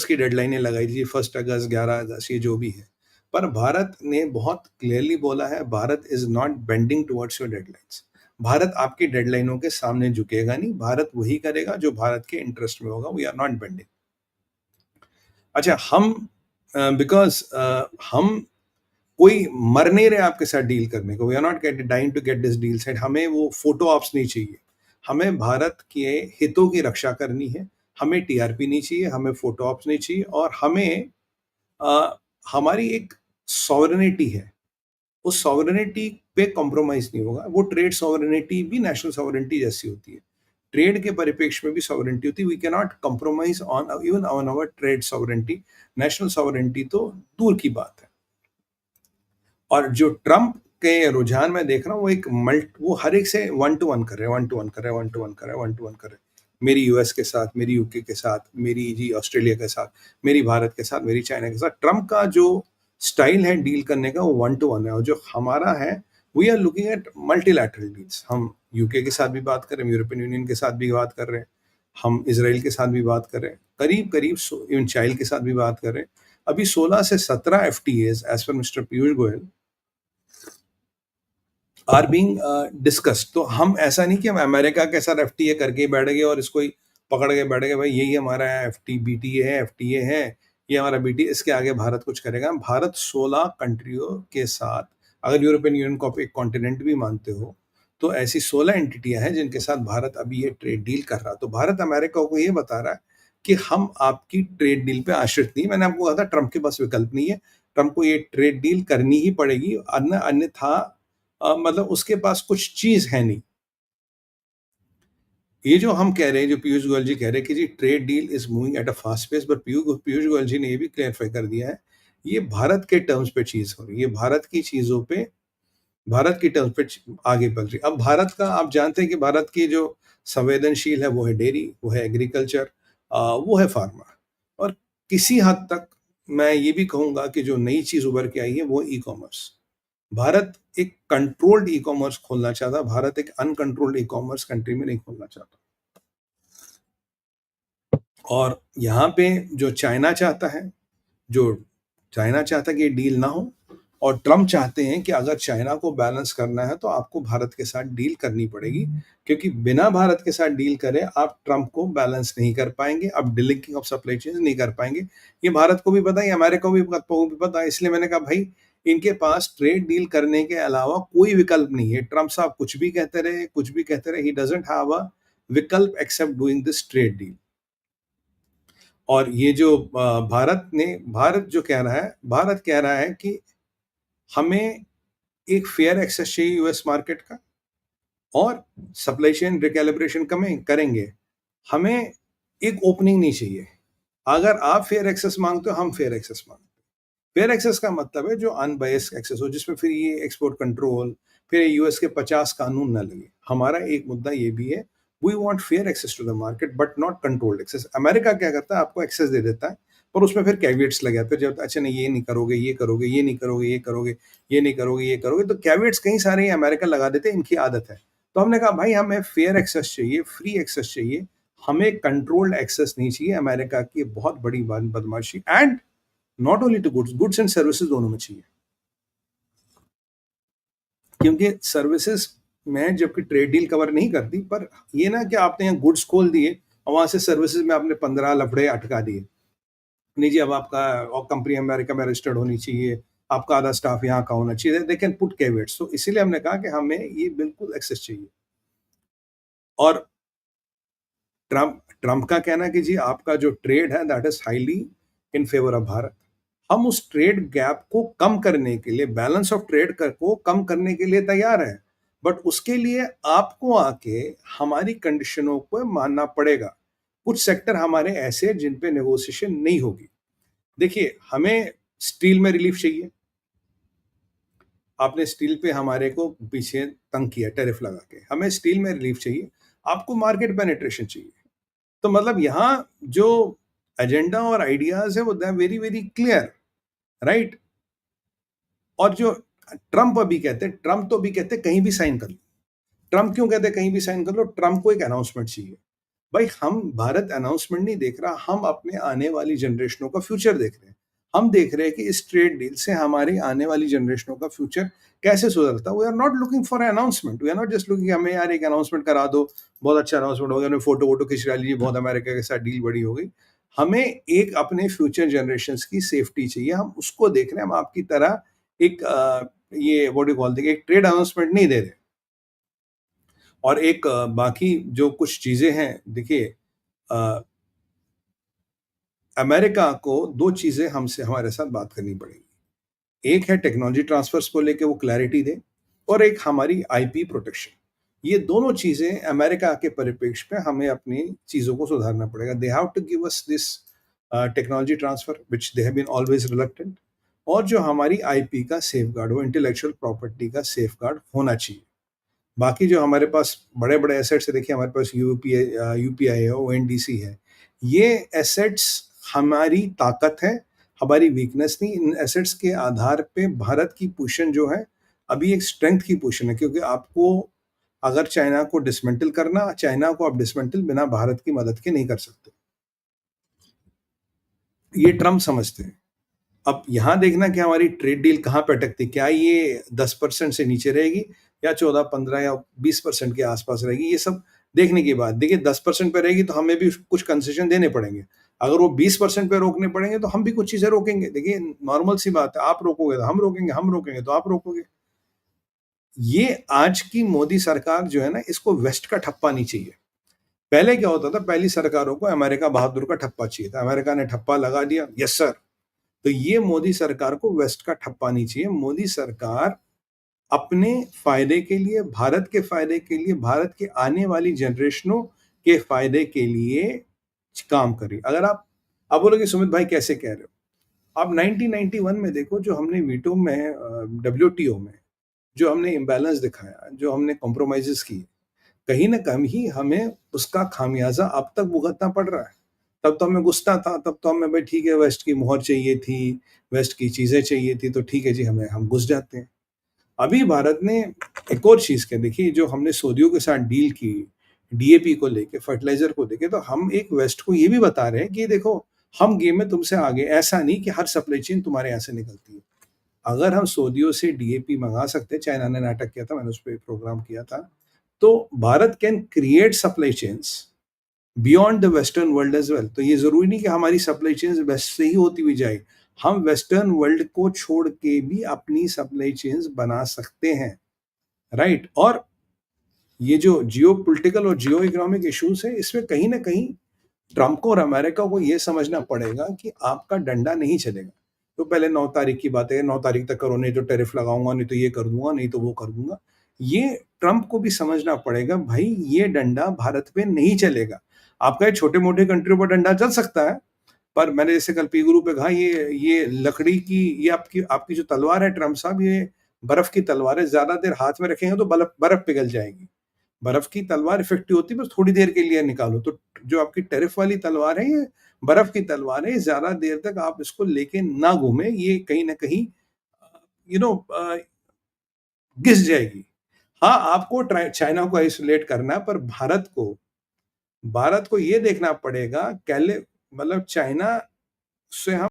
की डेडलाइनें लगाई थी 1 अगस्त 11 अगस्त ये जो भी है, पर भारत ने बहुत क्लियरली बोला है Bharat is not bending towards your deadlines. Bharat आपकी डेडलाइनों के सामने झुकेगा नहीं, भारत वही करेगा जो भारत के इंटरेस्ट में होगा। We are not bending. अच्छा, हम बिकॉज हम कोई मर नहीं रहे आपके साथ डील करने को। We are not dying to get this deal set. हमें वो फोटो ऑप्स नहीं चाहिए। हमें भारत के हितों की रक्षा करनी है। हमें टीआरपी नहीं चाहिए, हमें फोटो ऑप्स नहीं चाहिए, और हमें हमारी एक सॉवरेनिटी है, उस सॉवरेनिटी पे कॉम्प्रोमाइज नहीं होगा। वो ट्रेड सॉवरेनिटी भी नेशनल सॉवरेनिटी जैसी होती है, ट्रेड के परिप्रेक्ष्य में भी सॉवरेनिटी होती है। We can not compromise on even on our trade sovereignty. National sovereignty तो दूर की बात है। और जो ट्रम्प के रुझान में देख रहा हूँ, वो हर एक से 1-to-1 कर रहे हैं, 1-to-1 कर रहे हैं, 1-to-1 कर रहे हैं, 1-to-1 कर रहे हैं। मेरी यूएस के साथ, मेरी यूके के साथ, मेरी जी ऑस्ट्रेलिया के साथ, मेरी भारत के साथ, मेरी चाइना के साथ। ट्रम्प का जो स्टाइल है डील करने का, वो 1-to-1 है, और जो हमारा है, we are looking at multilateral deals. हम यूके के साथ भी बात कर रहे हैं, यूरोपियन यूनियन के साथ भी बात कर रहे हैं, हम इसराइल के साथ भी बात कर रहे हैं, करीब करीब इवन चाइल्ड के साथ भी बात कर रहे हैं। अभी 16 से 17 FTAs as per mister Piyush Goyal are being discussed. तो हम ऐसा नहीं कि हम अमेरिका के साथ FTA करके बैठ गए और इसको ही पकड़ के बैठ गए, भाई यही हमारा BTA है, FTA है, ये हमारा BTA, इसके आगे भारत कुछ करेगा। भारत 16 कंट्रियों के साथ, अगर यूरोपियन यूनियन को आप एक कॉन्टिनेंट भी मानते हो, तो ऐसी 16 एंटिटियां हैं जिनके साथ भारत अभी ये ट्रेड डील कर रहा। तो भारत अमेरिका को ये बता रहा है कि हम आपकी ट्रेड डील पे आश्रित नहीं। मैंने आपको कहा था ट्रम्प के पास विकल्प नहीं है, ट्रम्प को ये ट्रेड डील करनी ही पड़ेगी, अन्यथा मतलब उसके पास कुछ चीज है नहीं। ये जो हम कह रहे हैं, जो पीयूष गोयल जी कह रहे हैं कि जी trade deal is moving at a fast pace, पर पीयूष गोयल जी ने ये भी क्लियरफाई कर दिया है, ये भारत के टर्म्स पे चीज हो रही है, भारत की चीजों पे, भारत की टर्म्स पे आगे बढ़ रही है। अब भारत का, आप जानते हैं कि भारत की जो संवेदनशील है वो है डेयरी, वो है एग्रीकल्चर, वो है फार्मा, और किसी हद तक मैं ये भी कहूंगा कि जो नई चीज उभर के आई है वो ई कॉमर्स। भारत एक कंट्रोल्ड ई कॉमर्स खोलना चाहता, भारत एक अनकंट्रोल्ड ई कॉमर्स कंट्री में नहीं खोलना चाहता। और यहाँ पे जो चाइना चाहता है, कि डील ना हो, और ट्रम्प चाहते हैं कि अगर चाइना को बैलेंस करना है तो आपको भारत के साथ डील करनी पड़ेगी, क्योंकि बिना भारत के साथ डील करे आप ट्रम्प को बैलेंस नहीं कर पाएंगे, आप डिलिंकिंग ऑफ सप्लाई चेन नहीं कर पाएंगे। ये भारत को भी पता है, अमेरिका को भी पता है। इसलिए मैंने कहा भाई, इनके पास ट्रेड डील करने के अलावा कोई विकल्प नहीं है। ट्रम्प साहब कुछ भी कहते रहे, कुछ भी कहते रहे, ही डजंट हैव अ विकल्प except doing this trade deal. और ये जो भारत जो कह रहा है, भारत कह रहा है कि हमें एक फेयर एक्सेस चाहिए यूएस मार्केट का, और सप्लाई चेन रिकैलिब्रेशन करेंगे। हमें एक ओपनिंग नहीं चाहिए। अगर आप फेयर एक्सेस मांगते हो, हम फेयर एक्सेस मांगते हैं। फेयर एक्सेस का मतलब है जो अनबायस्ड एक्सेस हो, जिसमें फिर ये एक्सपोर्ट कंट्रोल, फिर यूएस के 50 कानून ना लगे। हमारा एक मुद्दा ये भी है, we want fair access to the market but not controlled access. America क्या करता है, आपको एक्सेस दे देता है, पर उसमें फिर कैविएट्स लगे आते हैं। जब अच्छा नहीं, ये नहीं करोगे, ये करोगे, ये नहीं करोगे, ये करोगे, ये नहीं करोगे, ये करोगे, तो कैविएट्स कई सारे अमेरिका लगा देते हैं, इनकी आदत है। तो हमने कहा भाई हमें फेयर एक्सेस चाहिए, फ्री एक्सेस चाहिए, हमें कंट्रोल्ड एक्सेस नहीं चाहिए। अमेरिका की बहुत बड़ी बदमाशी, and not only to goods and services दोनों में चाहिए, क्योंकि सर्विसेज में जबकि ट्रेड डील कवर नहीं करती, पर ये ना कि आपने यहाँ गुड्स खोल दिए और वहां से सर्विसेज में आपने 15 लफड़े अटका दिए। नहीं जी, अब आपका और कंपनी अमेरिका में रजिस्टर्ड होनी चाहिए, आपका आधा स्टाफ यहाँ का होना चाहिए, दे कैन पुट कैवेट्स। तो इसीलिए हमने कहा कि हमें ये बिल्कुल एक्सेस चाहिए। और ट्रम्प ट्रम्प का कहना है कि जी आपका जो ट्रेड है that is highly in favour of Bharat. हम उस ट्रेड गैप को कम करने के लिए, बैलेंस ऑफ ट्रेड को कम करने के लिए तैयार है, बट उसके लिए आपको आके हमारी कंडीशनों को मानना पड़ेगा। कुछ सेक्टर हमारे ऐसे हैं जिन पे नेगोशिएशन नहीं होगी। देखिए, हमें स्टील में रिलीफ चाहिए, आपने स्टील पे हमारे को पीछे तंग किया टैरिफ लगा के, हमें स्टील में रिलीफ चाहिए, आपको मार्केट पेनिट्रेशन चाहिए। तो मतलब यहाँ जो एजेंडा और आइडियाज है वो they very very clear, right. और जो ट्रम्प अभी कहते हैं, ट्रम्प तो अभी कहते हैं कहीं भी साइन कर लो। ट्रम्प क्यों कहते हैं कहीं भी साइन कर लो? ट्रम्प को एक अनाउंसमेंट चाहिए। भाई हम भारत अनाउंसमेंट नहीं देख रहा, हम अपने आने वाली जनरेशनों का फ्यूचर देख रहे हैं। हम देख रहे हैं कि इस ट्रेड डील से हमारी आने वाली जनरेशनों का फ्यूचर कैसे सुधरता है। We are not looking for announcement, we are not just looking हमें यार एक अनाउंसमेंट करा दो, बहुत अच्छा अनाउंसमेंट हो गया, हमने फोटो वोटो खिंच लीजिए, बहुत अमेरिका के साथ डील बड़ी हो गई। हमें एक अपने फ्यूचर जनरेशन की सेफ्टी चाहिए, हम उसको देख रहे हैं। हम आपकी तरह एक ये व्हाट यू कॉल एक ट्रेड अनाउंसमेंट नहीं दे रहे। और एक बाकी जो कुछ चीजें हैं, देखिए अ, अमेरिका को 2 चीज़ें हमसे हमारे साथ बात करनी पड़ेगी। एक है टेक्नोलॉजी ट्रांसफर्स को लेके वो क्लैरिटी दें, और एक हमारी आईपी प्रोटेक्शन। ये दोनों चीज़ें अमेरिका के परिप्रेक्ष्य में हमें अपनी चीज़ों को सुधारना पड़ेगा। They have to give us this technology transfer which they have been always reluctant, और जो हमारी आईपी का सेफगार्ड हो, इंटेलेक्चुअल प्रॉपर्टी का सेफगार्ड होना चाहिए। बाकी जो हमारे पास बड़े-बड़े एसेट्स है, देखिए हमारे पास यूपीआई है, ओएनडीसी है। ये एसेट्स हमारी ताकत है, हमारी वीकनेस नहीं। इन एसेट्स के आधार पे भारत की पोज़ीशन जो है, अभी एक स्ट्रेंथ की पोज़ीशन है, क्योंकि आपको अगर चाइना को डिसमेंटल करना, चाइना को आप डिसमेंटल बिना भारत की मदद के नहीं कर सकते। ये ट्रम्प समझते हैं। अब यहाँ देखना कि हमारी ट्रेड डील कहाँ पे अटकती है। क्या ये 10% से नीचे रहेगी, या 14, 15 या 20% के आसपास रहेगी? ये सब देखने की बात। देखिए 10% पे रहेगी तो हमें भी कुछ कंसेशन देने पड़ेंगे। अगर वो 20% पे रोकने पड़ेंगे तो हम भी कुछ चीज़ें रोकेंगे। देखिए नॉर्मल सी बात है, आप रोकोगे तो हम रोकेंगे तो आप रोकोगे। ये आज की मोदी सरकार जो है ना, इसको वेस्ट का ठप्पा नहीं चाहिए। पहले क्या होता था, पहली सरकारों को अमेरिका बहादुर का ठप्पा चाहिए था। अमेरिका ने ठप्पा लगा दिया, यस सर। तो ये मोदी सरकार को वेस्ट का ठप्पा नहीं चाहिए। मोदी सरकार अपने फायदे के लिए, भारत के फायदे के लिए, भारत के आने वाली जनरेशनों के फायदे के लिए काम करे। अगर आप बोलोगे सुमित भाई कैसे कह रहे हो, आप 1991 में देखो, जो हमने वीटो में डब्ल्यूटीओ में जो हमने इम्बैलेंस दिखाया, जो हमने कॉम्प्रोमाइजेस किए, कहीं ना कहीं हमें उसका खामियाजा अब तक भुगतना पड़ रहा है। तब तो हमें गुस्सा था, तब तो हमें भाई ठीक है, वेस्ट की मोहर चाहिए थी, वेस्ट की चीजें चाहिए थी, तो ठीक है जी, हम घुस जाते हैं। अभी भारत ने एक और चीज क्या देखी, जो हमने सऊदियों के साथ डील की डीएपी को लेके, फर्टिलाइजर को लेके, तो हम एक वेस्ट को ये भी बता रहे हैं कि देखो हम गेम में तुमसे आगे, ऐसा नहीं कि हर सप्लाई चेन तुम्हारे यहाँ से निकलती है। अगर हम सऊदियों से डीएपी मंगा सकते हैं, चाइना ने नाटक किया था, मैंने उस पर प्रोग्राम किया था, तो Bharat can create supply chains beyond the western world as well. तो ये जरूरी नहीं कि हमारी सप्लाई चेन्स वेस्ट से ही होती हुई जाए, हम वेस्टर्न वर्ल्ड को छोड़ के भी अपनी सप्लाई चेन्स बना सकते हैं, राइट। और ये जो जियो पोलिटिकल और जियो इकोनॉमिक इश्यूज है, इसमें कहीं ना कहीं ट्रंप को और अमेरिका को ये समझना पड़ेगा कि आपका डंडा नहीं चलेगा। तो पहले 9 तारीख की बात है, 9 तारीख तक करो, नहीं तो टैरिफ लगाऊंगा, नहीं तो ये कर दूंगा, नहीं तो वो कर दूंगा। ये ट्रंप को भी समझना पड़ेगा, भाई ये डंडा भारत पे नहीं चलेगा। आपका ये छोटे मोटे कंट्रियों पर डंडा चल सकता है, पर मैंने जैसे कल पी गुरु पे कहा, ये लकड़ी की, ये आपकी आपकी जो तलवार है ट्रंप साहब, ये बर्फ की तलवार है। ज्यादा देर हाथ में रखेंगे तो बर्फ बर्फ पिघल जाएगी। बर्फ की तलवार इफेक्टिव होती है, बस थोड़ी देर के लिए निकालो। तो जो आपकी टैरिफ वाली तलवार है, ये बर्फ की तलवार है, ज्यादा देर तक आप इसको लेके ना घूमे, ये कहीं ना कहीं यू नो घिस जाएगी। हाँ, आपको चाइना को आइसोलेट करना है, पर भारत को ये देखना पड़ेगा, कैले मतलब चाइना से हम